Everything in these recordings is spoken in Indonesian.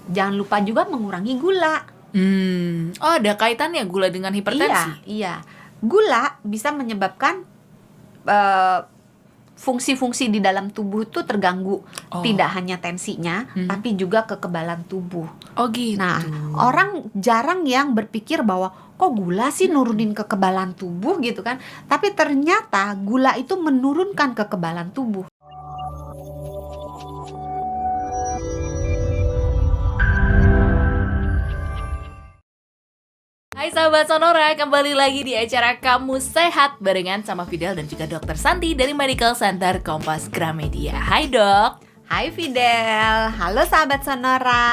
Jangan lupa juga mengurangi gula. Oh, ada kaitannya gula dengan hipertensi? Iya. Gula bisa menyebabkan fungsi-fungsi di dalam tubuh itu terganggu. Tidak hanya tensinya, tapi juga kekebalan tubuh. Oh gitu. Nah, orang jarang yang berpikir bahwa kok gula sih nurunin kekebalan tubuh gitu kan. Tapi ternyata gula itu menurunkan kekebalan tubuh. Hai sahabat Sonora, kembali lagi di acara Kamu Sehat barengan sama Fidel dan juga Dr. Santi dari Medical Center Kompas Gramedia. Hai dok. Hai Fidel, halo sahabat Sonora.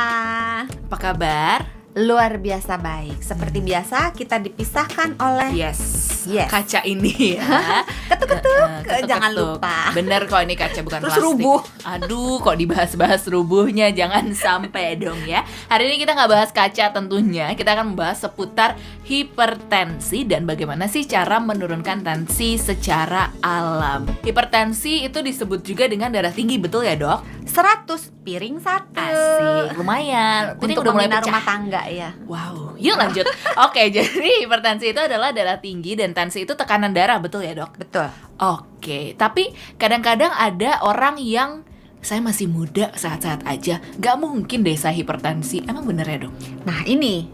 Apa kabar? Luar biasa baik. Seperti biasa kita dipisahkan oleh Yes. Yes. Kaca ini ya. Ketuk-ketuk, jangan Ketuk-ketuk. lupa. Bener kok ini kaca bukan Terus plastik. rubuh. Aduh, kok dibahas-bahas rubuhnya, jangan sampai dong ya. Hari ini kita nggak bahas kaca tentunya, kita akan membahas seputar hipertensi dan bagaimana sih cara menurunkan tensi secara alam. Hipertensi itu disebut juga dengan darah tinggi, betul ya dok? 100 piring 1. Asik, lumayan. Piring Untuk udah mulai membina pecah. rumah tangga ya. Wow, yuk lanjut. Oke, jadi hipertensi itu adalah darah tinggi dan tensi itu tekanan darah, betul ya dok? Betul. Oke, tapi kadang-kadang ada orang yang saya masih muda, sehat-sehat aja, gak mungkin deh saya hipertensi. Emang bener ya dok? Nah, ini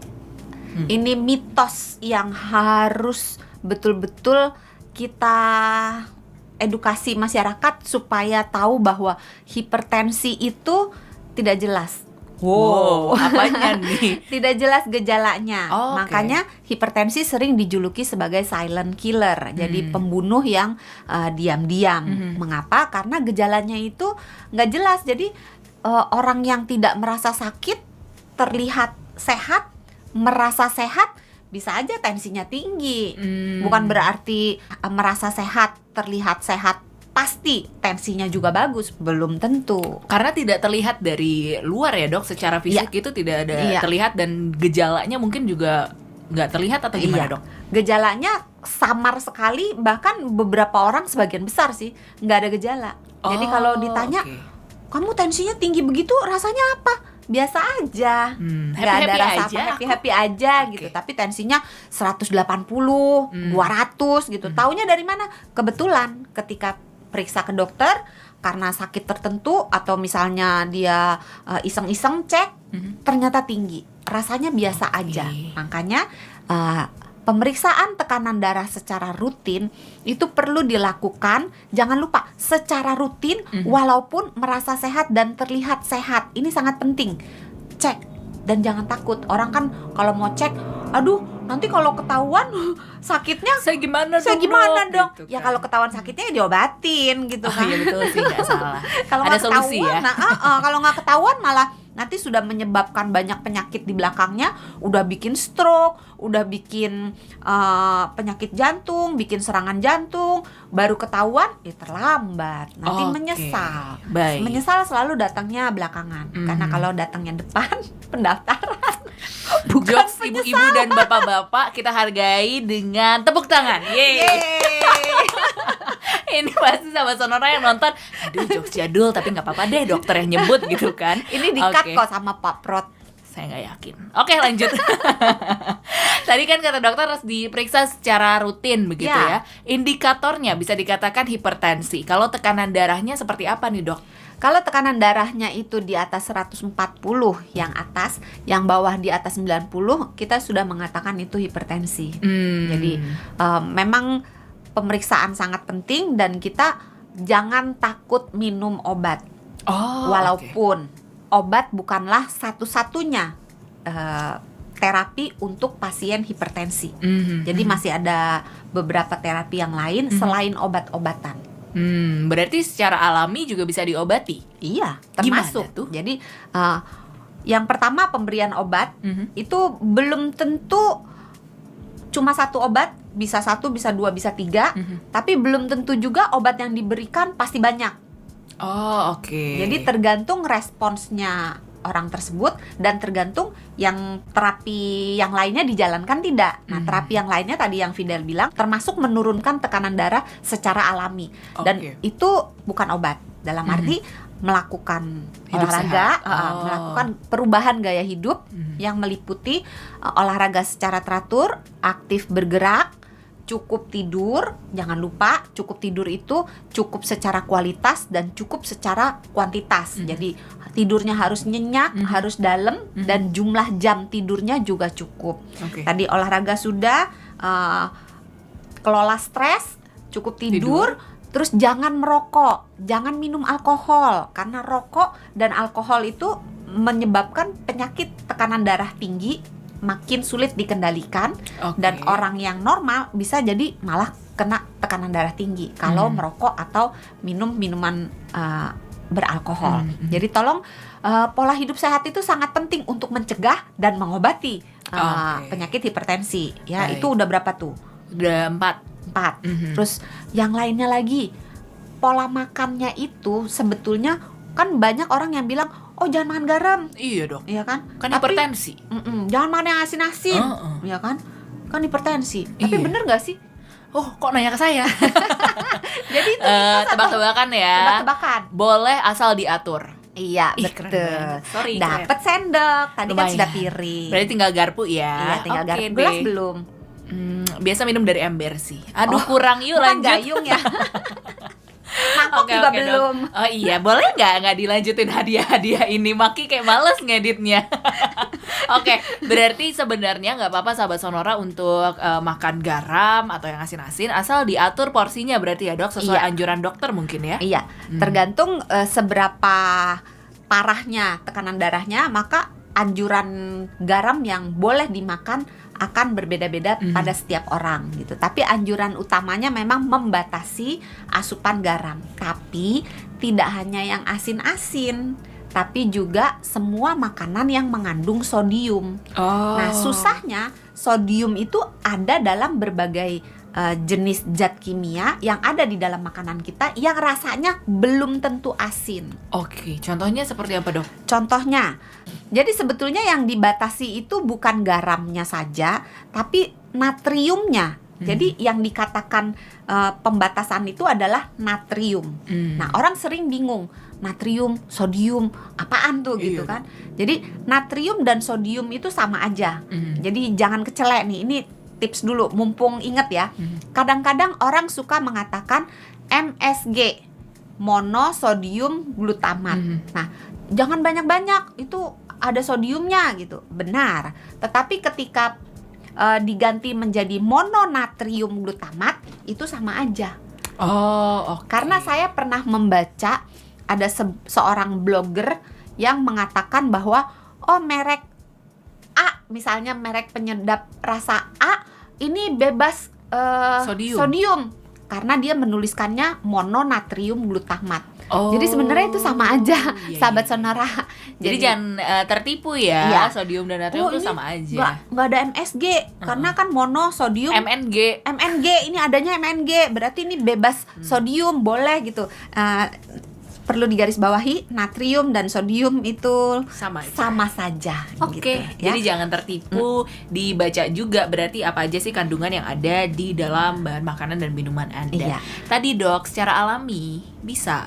mitos yang harus betul-betul kita edukasi masyarakat supaya tahu bahwa hipertensi itu tidak jelas. Wow, apanya nih? Tidak jelas gejalanya. Oh, oke. Makanya hipertensi sering dijuluki sebagai silent killer. Jadi pembunuh yang diam-diam. Mengapa? Karena gejalanya itu nggak jelas. Jadi orang yang tidak merasa sakit terlihat sehat, merasa sehat, bisa aja tensinya tinggi. Bukan berarti merasa sehat, terlihat sehat, pasti tensinya juga bagus, belum tentu. Karena tidak terlihat dari luar ya dok, secara fisik itu tidak ada terlihat dan gejalanya mungkin juga nggak terlihat atau gimana dok? Gejalanya samar sekali, bahkan beberapa orang sebagian besar sih nggak ada gejala. Jadi kalau ditanya, kamu tensinya tinggi begitu, rasanya apa? Biasa aja, nggak ada happy-happy rasa aja, apa, happy aja gitu. Tapi tensinya 180, 200 gitu. Taunya dari mana? Kebetulan ketika periksa ke dokter karena sakit tertentu atau misalnya dia iseng-iseng cek, ternyata tinggi. Rasanya biasa aja. Makanya pemeriksaan tekanan darah secara rutin itu perlu dilakukan, jangan lupa secara rutin walaupun merasa sehat dan terlihat sehat. Ini sangat penting. Cek dan jangan takut. Orang kan kalau mau cek, aduh nanti kalau ketahuan sakitnya Saya gimana dong? Gitu Ya kan. kalau ketahuan sakitnya ya diobatin gitu kan. Iya betul sih, nggak salah. Kalau Ada nggak solusi ketahuan, ya. kalau nggak ketahuan malah nanti sudah menyebabkan banyak penyakit di belakangnya, udah bikin stroke, udah bikin penyakit jantung, bikin serangan jantung, baru ketahuan ya terlambat, nanti Oke, menyesal. baik. Menyesal selalu datangnya belakangan, karena kalau datangnya depan pendaftaran bukan Jokes ibu-ibu dan bapak-bapak kita hargai dengan tepuk tangan. Yeay. Ini pasti sama Sonora yang nonton, aduh jokes jadul tapi nggak apa-apa deh dokter yang nyebut gitu kan. Ini di-cut Oke. kok sama Pak Prot. Saya nggak yakin. Oke lanjut. Tadi kan kata dokter harus diperiksa secara rutin begitu ya. Indikatornya bisa dikatakan hipertensi. Kalau tekanan darahnya seperti apa nih dok? Kalau tekanan darahnya itu di atas 140 yang atas, yang bawah di atas 90, kita sudah mengatakan itu hipertensi. Jadi memang pemeriksaan sangat penting dan kita jangan takut minum obat. Walaupun obat bukanlah satu-satunya terapi untuk pasien hipertensi. Jadi masih ada beberapa terapi yang lain selain obat-obatan. Berarti secara alami juga bisa diobati? Iya, Gimana termasuk tuh? Jadi yang pertama pemberian obat itu belum tentu cuma satu obat, bisa satu, bisa dua, bisa tiga, tapi belum tentu juga obat yang diberikan pasti banyak. Jadi tergantung responsnya orang tersebut dan tergantung yang terapi yang lainnya dijalankan tidak. Nah, terapi yang lainnya tadi yang Fidel bilang termasuk menurunkan tekanan darah secara alami dan itu bukan obat. Dalam arti melakukan Hidup olahraga, sehat. Oh. melakukan perubahan gaya hidup yang meliputi olahraga secara teratur, aktif bergerak, cukup tidur. Jangan lupa cukup tidur itu cukup secara kualitas dan cukup secara kuantitas. Jadi tidurnya harus nyenyak, harus dalam, dan jumlah jam tidurnya juga cukup. Oke. Tadi olahraga sudah, kelola stres, cukup tidur. Terus jangan merokok, jangan minum alkohol, karena rokok dan alkohol itu menyebabkan penyakit tekanan darah tinggi, makin sulit dikendalikan. Oke. Dan orang yang normal bisa jadi malah kena tekanan darah tinggi kalau merokok atau minum minuman beralkohol. Jadi tolong, pola hidup sehat itu sangat penting untuk mencegah dan mengobati penyakit hipertensi. Ya, Baik. itu udah berapa tuh? Udah 4. 4. Terus yang lainnya lagi, pola makannya itu sebetulnya kan banyak orang yang bilang, oh jangan makan garam, Iya dok. ya kan? Kan Tapi, hipertensi. jangan makan yang asin-asin, ya kan? Kan hipertensi. Tapi Iya. bener gak sih? Oh, kok nanya ke saya? Jadi itu bisa satu Tebak-tebakan ya. tebak-tebakan. Boleh asal diatur. Iya, Ih, keren betul. banget. Sorry, Dapat sendok, tadi kan Lumayan. sudah piring. Berarti tinggal garpu ya. Iya, tinggal Oke garpu. Gelas deh. belum? Biasa minum dari ember sih. Aduh, Oh, kurang yuk Bukan lanjut. gayung ya. Mangkok Oke, juga oke, Dok. belum. Oh iya, boleh nggak dilanjutin hadiah-hadiah ini? Maki kayak males ngeditnya. Oke, berarti sebenarnya nggak apa-apa sahabat Sonora untuk makan garam atau yang asin-asin, asal diatur porsinya berarti ya dok, sesuai Iya. anjuran dokter mungkin ya. Iya, tergantung seberapa parahnya tekanan darahnya, maka anjuran garam yang boleh dimakan akan berbeda-beda pada setiap orang gitu. Tapi anjuran utamanya memang membatasi asupan garam. Tapi tidak hanya yang asin-asin, tapi juga semua makanan yang mengandung sodium. Oh. Nah, susahnya sodium itu ada dalam berbagai jenis zat kimia yang ada di dalam makanan kita yang rasanya belum tentu asin. Oke, contohnya seperti apa dok? Contohnya, jadi sebetulnya yang dibatasi itu bukan garamnya saja, tapi natriumnya. Jadi yang dikatakan pembatasan itu adalah natrium. Nah, orang sering bingung, natrium, sodium, apaan tuh gitu Iya. kan. Jadi natrium dan sodium itu sama aja. Jadi jangan kecelek nih, ini tips dulu, mumpung inget ya. Kadang-kadang orang suka mengatakan MSG, monosodium glutamat. Nah, jangan banyak-banyak, itu ada sodiumnya gitu. Benar. Tetapi ketika diganti menjadi mononatrium glutamat, itu sama aja. Oh, oke. Karena saya pernah membaca ada seorang blogger yang mengatakan bahwa merek A, misalnya merek penyedap rasa A ini bebas sodium karena dia menuliskannya mononatrium glutamat. Oh, Jadi sebenarnya itu sama aja, iya, sahabat iya. Sonora. Jadi jangan tertipu ya, Iya. sodium dan natrium itu ini sama aja. nggak ada MSG karena kan monosodium. MNG. MNG, ini adanya MNG, berarti ini bebas sodium, boleh gitu. Perlu digarisbawahi, natrium dan sodium itu Sama aja. sama saja. Oke, gitu, ya. jadi jangan tertipu, dibaca juga berarti apa aja sih kandungan yang ada di dalam bahan makanan dan minuman Anda. Iya. Tadi dok, secara alami bisa.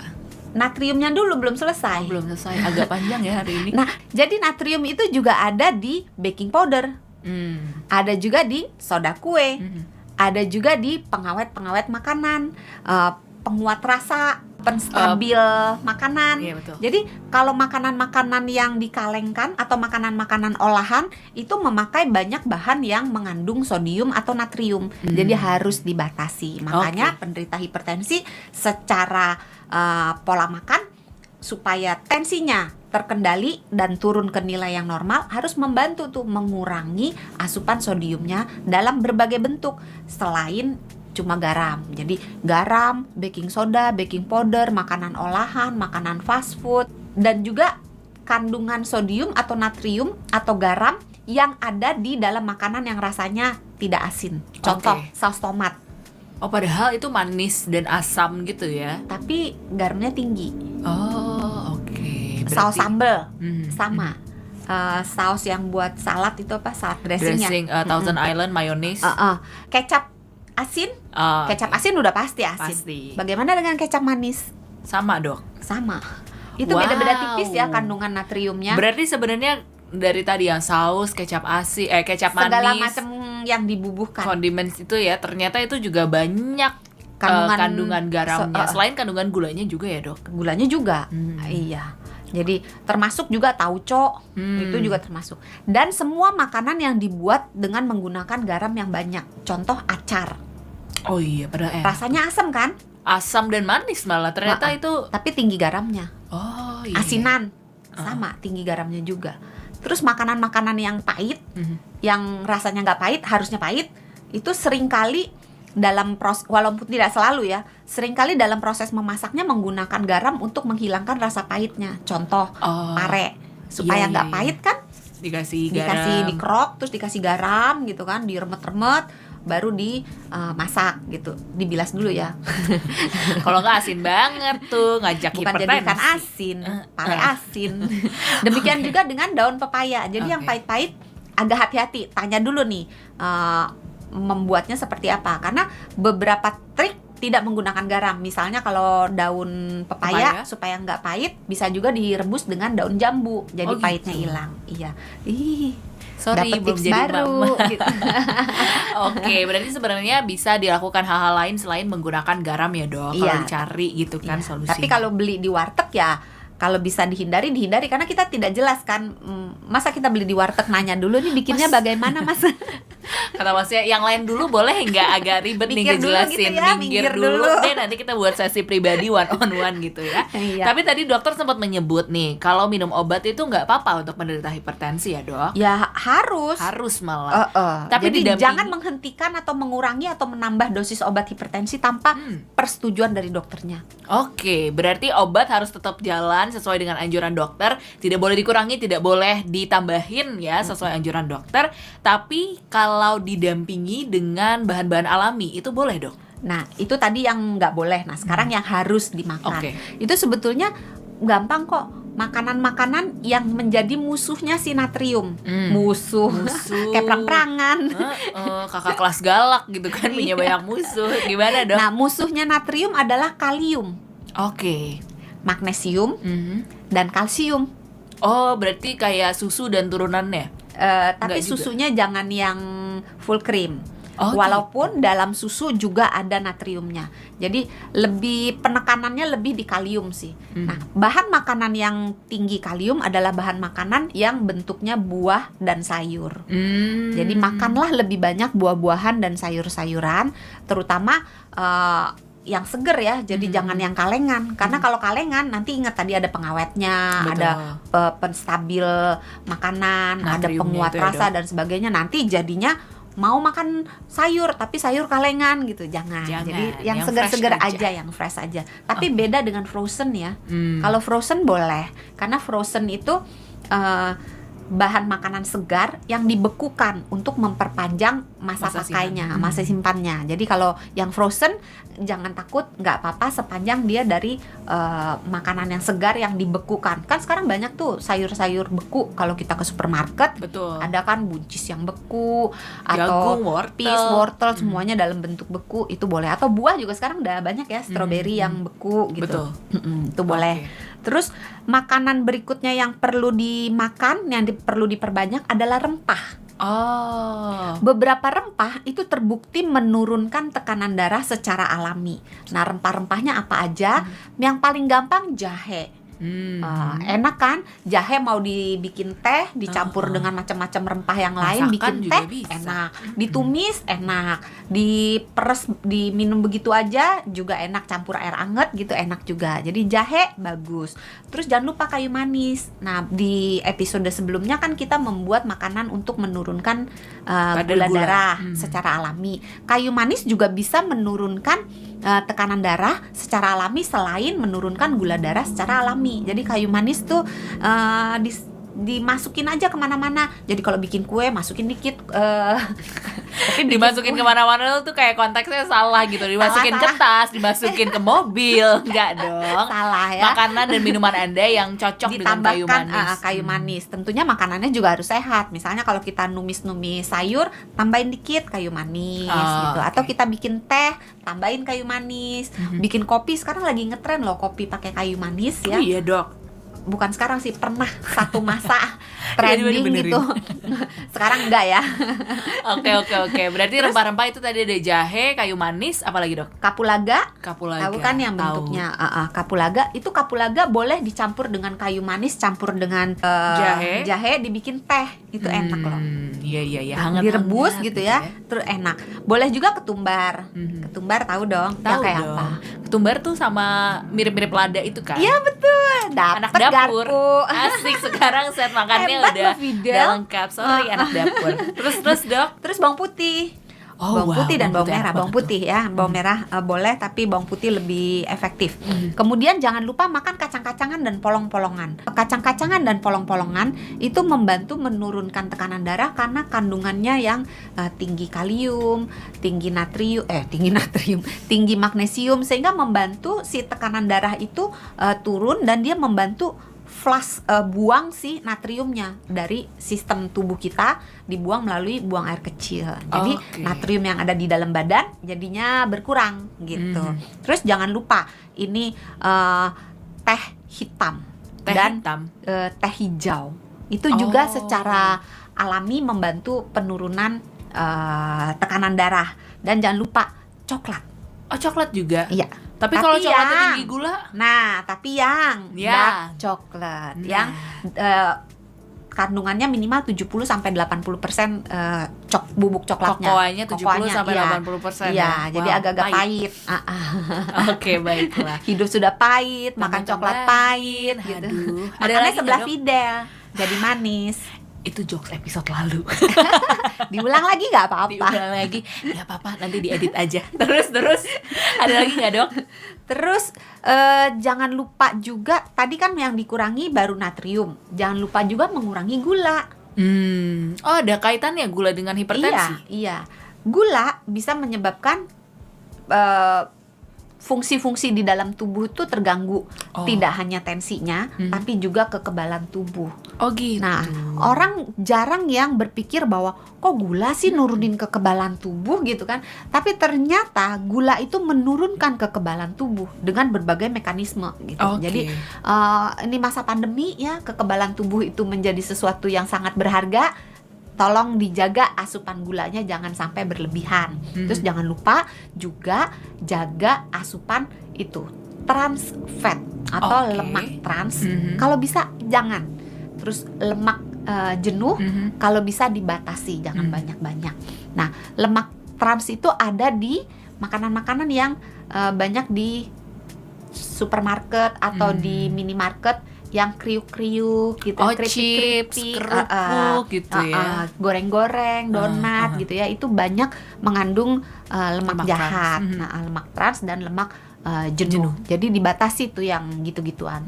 Natriumnya dulu belum selesai. Belum selesai, agak panjang ya hari ini. Nah, jadi natrium itu juga ada di baking powder, ada juga di soda kue, ada juga di pengawet-pengawet makanan, penguat rasa, penstabil makanan. Iya, betul. Jadi kalau makanan-makanan yang dikalengkan atau makanan-makanan olahan itu memakai banyak bahan yang mengandung sodium atau natrium. Jadi harus dibatasi. Makanya penderita hipertensi secara pola makan supaya tensinya terkendali dan turun ke nilai yang normal harus membantu tuh mengurangi asupan sodiumnya dalam berbagai bentuk selain cuma garam. Jadi garam, baking soda, baking powder, makanan olahan, makanan fast food, dan juga kandungan sodium atau natrium atau garam yang ada di dalam makanan yang rasanya tidak asin. Contoh, saus tomat. Oh, padahal itu manis dan asam gitu ya. Tapi garamnya tinggi. Oh, oke. Saus sambal Mhm. sama. Saus yang buat salad itu apa? Salad dressingnya. Dressing Thousand Island mayonnaise. Kecap asin. Oh, Kecap oke. asin udah pasti asin. Pasti. Bagaimana dengan kecap manis? Sama, Dok. Sama. Itu beda-beda Wow. tipis ya kandungan natriumnya. Berarti sebenarnya dari tadi yang saus, kecap asin, kecap Segala manis, macam yang dibubuhkan. condiments itu ya, ternyata itu juga banyak kandungan garamnya. Selain kandungan gulanya juga ya, Dok. Gulanya juga. Iya. Jadi termasuk juga tauco, itu juga termasuk. Dan semua makanan yang dibuat dengan menggunakan garam yang banyak. Contoh acar. Oh iya, padahal Rasanya asam kan? asam dan manis malah ternyata Maaf. itu. Tapi tinggi garamnya. Oh iya. Asinan sama tinggi garamnya juga. Terus makanan-makanan yang pahit, yang rasanya nggak pahit, harusnya pahit, itu seringkali dalam proses, walaupun tidak selalu ya, seringkali dalam proses memasaknya menggunakan garam untuk menghilangkan rasa pahitnya. Contoh pare, supaya Iya, nggak iya. pahit kan, Dikasih dikasih garam. dikerok, terus dikasih garam gitu kan, diremet-remet, baru dimasak gitu, dibilas dulu ya. Kalau nggak asin banget tuh, ngajak Bukan jadi ikan hipertensi. asin, pare asin. Demikian juga dengan daun pepaya. Jadi yang pahit-pahit agak hati-hati. Tanya dulu nih membuatnya seperti apa. Karena beberapa trik tidak menggunakan garam. Misalnya kalau daun pepaya supaya nggak pahit, bisa juga direbus dengan daun jambu. Jadi pahitnya hilang. Iya. Sorry, Dapet belum tips jadi baru. mama. Gitu. Oke, berarti sebenarnya bisa dilakukan hal-hal lain selain menggunakan garam ya, Dok. Kalau Iya. dicari gitu kan Iya. solusi. Tapi kalau beli di warteg ya, kalau bisa dihindari karena kita tidak jelas kan. Masa kita beli di warteg nanya dulu nih bikinnya bagaimana, Mas? Kata Masnya yang lain dulu boleh nggak, agak ribet nih Mikir dulu ngejelasin. gitu ya, minggir minggir dulu dulu. deh, nanti kita buat sesi pribadi one on one gitu ya. Iya. Tapi tadi dokter sempat menyebut nih kalau minum obat itu nggak apa-apa untuk menderita hipertensi ya, Dok. Ya harus. Harus malah. Tapi Tapi jadi didampingi- jangan menghentikan atau mengurangi atau menambah dosis obat hipertensi tanpa persetujuan dari dokternya. Oke, berarti obat harus tetap jalan sesuai dengan anjuran dokter. Tidak boleh dikurangi, tidak boleh ditambahin ya sesuai anjuran dokter. Tapi kalau didampingi dengan bahan-bahan alami itu boleh, Dok? Nah, itu tadi yang nggak boleh. Nah, sekarang yang harus dimakan. Oke. Itu sebetulnya gampang kok. Makanan-makanan yang menjadi musuhnya si natrium. Musuh. Kayak perang-perangan. Kakak kelas galak gitu kan, punya Iya. banyak musuh. Gimana, Dok? Nah, musuhnya natrium adalah kalium, Oke. magnesium, dan kalsium. Oh, berarti kayak susu dan turunannya? Tapi Nggak juga. susunya jangan yang full cream. Oh, Walaupun dalam susu juga ada natriumnya. Jadi lebih penekanannya lebih di kalium sih. Nah, bahan makanan yang tinggi kalium adalah bahan makanan yang bentuknya buah dan sayur. Jadi makanlah lebih banyak buah-buahan dan sayur-sayuran, terutama yang seger ya. Jadi jangan yang kalengan. Karena kalau kalengan nanti ingat tadi ada pengawetnya, Betul. ada penstabil makanan, ada Natriumnya penguat itu ya, rasa Dok. dan sebagainya. Nanti jadinya mau makan sayur tapi sayur kalengan gitu. Jangan. Jangan. Jadi yang Yang segar-segar fresh aja. aja, yang fresh aja. Tapi beda dengan frozen ya. Kalau frozen boleh, karena frozen itu bahan makanan segar yang dibekukan untuk memperpanjang masa Masa pakainya, simpan. masa simpannya. Jadi kalau yang frozen jangan takut, nggak apa-apa sepanjang dia dari makanan yang segar yang dibekukan. Kan sekarang banyak tuh sayur-sayur beku kalau kita ke supermarket. Betul. Ada kan buncis yang beku Jagung, atau wortel. peas, wortel, semuanya dalam bentuk beku, itu boleh. Atau buah juga sekarang udah banyak ya, stroberi yang beku gitu. Betul. Itu boleh. Terus makanan berikutnya yang perlu dimakan, yang perlu diperbanyak adalah rempah. Oh. Beberapa rempah itu terbukti menurunkan tekanan darah secara alami. Nah, rempah-rempahnya apa aja? Yang paling gampang jahe. Enak kan? Jahe mau dibikin teh, dicampur dengan macam-macam rempah yang lain, Masakan bikin juga teh bisa. enak. Ditumis enak, diperes, diminum begitu aja juga enak, campur air anget gitu enak juga. Jadi jahe bagus. Terus jangan lupa kayu manis. Nah, di episode sebelumnya kan kita membuat makanan untuk menurunkan Kadar gula gula. darah secara alami. Kayu manis juga bisa menurunkan tekanan darah secara alami selain menurunkan gula darah secara alami. Jadi kayu manis tuh dimasukin aja kemana-mana. Jadi kalau bikin kue masukin dikit. Tapi Dimasukin kemana-mana tuh kayak konteksnya salah gitu. Dimasukin ke Salah. tas, dimasukin ke mobil. Enggak dong. salah ya. Makanan dan minuman Anda yang cocok dengan kayu Ditambahkan manis. kayu manis. Tentunya makanannya juga harus sehat. Misalnya kalau kita numis-numis sayur, tambahin dikit kayu manis gitu. oke. Atau kita bikin teh, tambahin kayu manis. Bikin kopi, sekarang lagi ngetren loh kopi pakai kayu manis ya. Oh iya, Dok. bukan sekarang sih, pernah satu masa Jadi trending benerin. gitu. Sekarang enggak ya. Oke. Berarti rempah-rempah itu tadi ada jahe, kayu manis, apalagi dok? Kapulaga, Kapulaga. tahu kan yang Tahu. bentuknya kapulaga. Itu kapulaga boleh dicampur dengan kayu manis, campur dengan jahe dibikin teh. Itu enak loh. Iya, hangat. Direbus gitu ya, terus enak. Boleh juga ketumbar. Mhm. Ketumbar tahu dong, Tahu kayak dong. apa? Ketumbar tuh sama mirip-mirip lada itu kan? Iya betul. Anak Dapet dapur. garpu. Asik, sekarang set makannya Hebat udah loh, Fidel. lengkap. Sorry anak dapur. Terus dok? Terus bawang putih. Oh, Bawang putih dan bawang putih merah. enak Bawang banget putih ya, bawang merah boleh, tapi bawang putih lebih efektif. Kemudian jangan lupa makan kacang-kacangan dan polong-polongan. Kacang-kacangan dan polong-polongan itu membantu menurunkan tekanan darah karena kandungannya yang tinggi kalium, tinggi magnesium, sehingga membantu si tekanan darah itu turun, dan dia membantu flush, buang si natriumnya dari sistem tubuh kita, dibuang melalui buang air kecil. Jadi Oke. natrium yang ada di dalam badan jadinya berkurang gitu. Terus jangan lupa ini teh hitam Teh dan hitam. teh hijau. Itu juga Oh. secara alami membantu penurunan tekanan darah. Dan jangan lupa coklat. Oh, coklat juga. Iya. Tapi kalau Tapi coklatnya yang- tinggi gula, Nah, tapi yang Ya. dark coklat, Nah. yang kandungannya minimal 70 sampai 80% bubuk coklatnya. kokoanya 70 sampai iya. 80%. Iya, ya? jadi Wow, agak-agak pahit. Oke, baiklah. Hidup sudah pahit, makan Tambah-tambahin. coklat pahit gitu. Aduh. Ada Makannya lagi sebelah nggak, Dok? Fidel, jadi manis. Itu jokes episode lalu. Diulang lagi nggak apa-apa. Diulang lagi, nggak apa-apa, nanti diedit aja. Terus ada lagi nggak dok? Terus jangan lupa juga, tadi kan yang dikurangi baru natrium. Jangan lupa juga mengurangi gula. Oh, ada kaitannya gula dengan hipertensi? Iya. Gula bisa menyebabkan fungsi-fungsi di dalam tubuh itu terganggu. Oh. Tidak hanya tensinya, tapi juga kekebalan tubuh. Oh gitu. Nah, orang jarang yang berpikir bahwa kok gula sih nurunin kekebalan tubuh gitu kan. Tapi ternyata gula itu menurunkan kekebalan tubuh dengan berbagai mekanisme gitu. Oke. Jadi ini masa pandemi ya, kekebalan tubuh itu menjadi sesuatu yang sangat berharga. Tolong dijaga asupan gulanya, jangan sampai berlebihan. Terus jangan lupa juga jaga asupan itu trans fat atau Oke. lemak trans. Kalau bisa jangan. Terus lemak jenuh kalau bisa dibatasi, jangan banyak-banyak. Nah, lemak trans itu ada di makanan-makanan yang banyak di supermarket atau di minimarket, yang kriuk-kriuk gitu, Oh, keripik-keripik, chips, kerupuk gitu ya. goreng-goreng, donat gitu ya, itu banyak mengandung lemak Lemak jahat. trans. Nah, lemak trans dan lemak jenuh. Jadi dibatasi tuh yang gitu-gituan.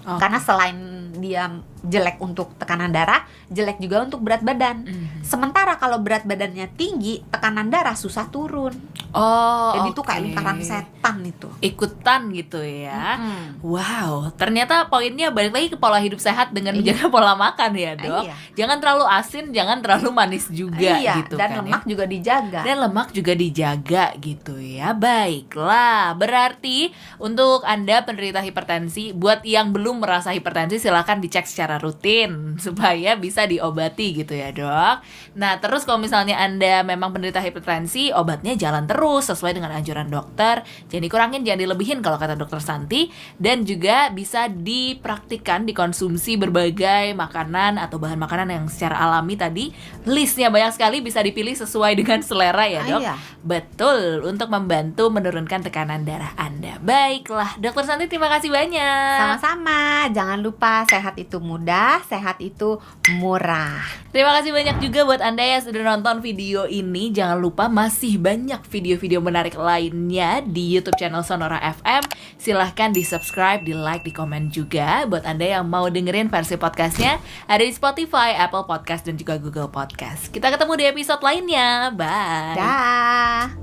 Oke. Karena selain dia jelek untuk tekanan darah, jelek juga untuk berat badan. Sementara kalau berat badannya tinggi, tekanan darah susah turun. Oh, Jadi itu kayak oke. lingkaran setan itu. Ikutan gitu ya. Mm. Wow, ternyata poinnya balik lagi ke pola hidup sehat dengan menjaga pola makan ya dok. Iya. Jangan terlalu asin, jangan terlalu manis juga Iya, gitu dan kan lemak ya. juga dijaga. Dan lemak juga dijaga gitu ya. Baiklah, berarti untuk Anda penderita hipertensi, buat yang belum merasa hipertensi silahkan dicek secara rutin supaya bisa diobati gitu ya dok. Nah terus kalau misalnya Anda memang penderita hipertensi, obatnya jalan terus sesuai dengan anjuran dokter. Jangan dikurangin, jangan dilebihin kalau kata dokter Santi. Dan juga bisa dipraktikkan, dikonsumsi berbagai makanan atau bahan makanan yang secara alami tadi. Listnya banyak sekali, bisa dipilih sesuai dengan selera ya dok. Iya. Betul, untuk membantu menurunkan tekanan darah Anda. Baiklah, dokter Santi terima kasih banyak. Sama-sama, jangan lupa sehat itu mudah, sehat itu murah. Terima kasih banyak juga buat Anda yang sudah nonton video ini. Jangan lupa masih banyak video-video menarik lainnya di YouTube channel Sonora FM. Silahkan di subscribe, di like, di komen juga. Buat Anda yang mau dengerin versi podcastnya, ada di Spotify, Apple Podcast, dan juga Google Podcast. Kita ketemu di episode lainnya. Bye. Dah.